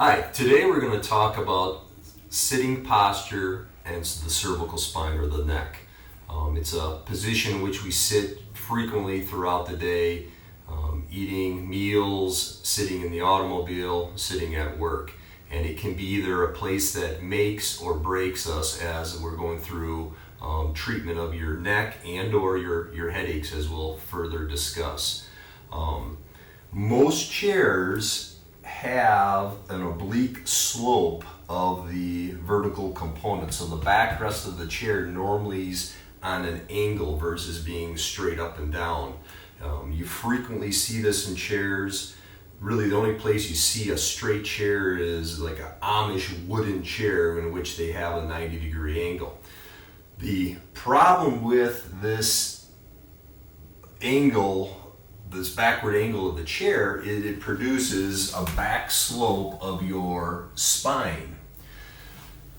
Hi, today we're going to talk about sitting posture and the cervical spine or the neck. It's a position in which we sit frequently throughout the day, eating meals, sitting in the automobile, sitting at work. And it can be either a place that makes or breaks us as we're going through treatment of your neck and or your headaches, as we'll further discuss. Most chairs have an oblique slope of the vertical component. So the backrest of the chair normally is on an angle versus being straight up and down. You frequently see this in chairs. Really the only place you see a straight chair is like an Amish wooden chair in which they have a 90-degree angle. The problem with this angle, this backward angle of the chair, is it produces a back slope of your spine.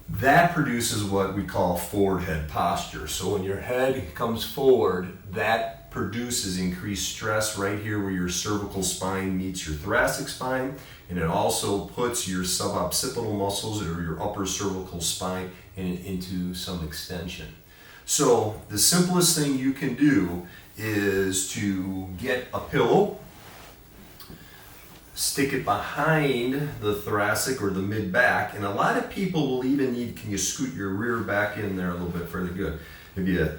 That produces what we call forward head posture. So when your head comes forward, that produces increased stress right here where your cervical spine meets your thoracic spine, and it also puts your suboccipital muscles or your upper cervical spine into some extension. So the simplest thing you can do is to get a pillow, stick it behind the thoracic or the mid-back, and a lot of people will even need, can you scoot your rear back in there a little bit further? Good. If you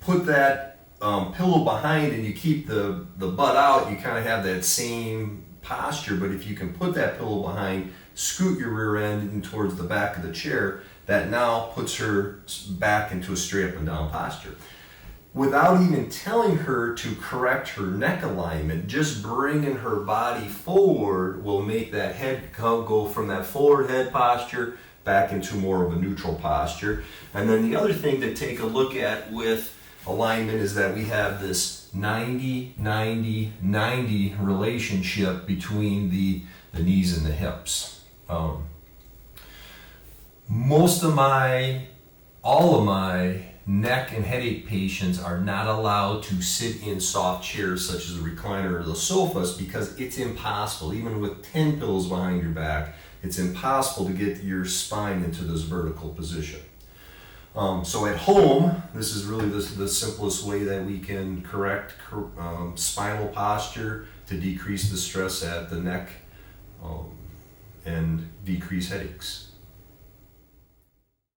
put that pillow behind and you keep the butt out, you kind of have that same posture, but if you can put that pillow behind, scoot your rear end in towards the back of the chair, that now puts her back into a straight up and down posture. Without even telling her to correct her neck alignment, just bringing her body forward will make that head go from that forward head posture back into more of a neutral posture. And then the other thing to take a look at with alignment is that we have this 90-90-90 relationship between the knees and the hips. All of my neck and headache patients are not allowed to sit in soft chairs such as the recliner or the sofas because it's impossible. Even with 10 pillows behind your back, it's impossible to get your spine into this vertical position. So at home, this is really the simplest way that we can correct spinal posture to decrease the stress at the neck and decrease headaches.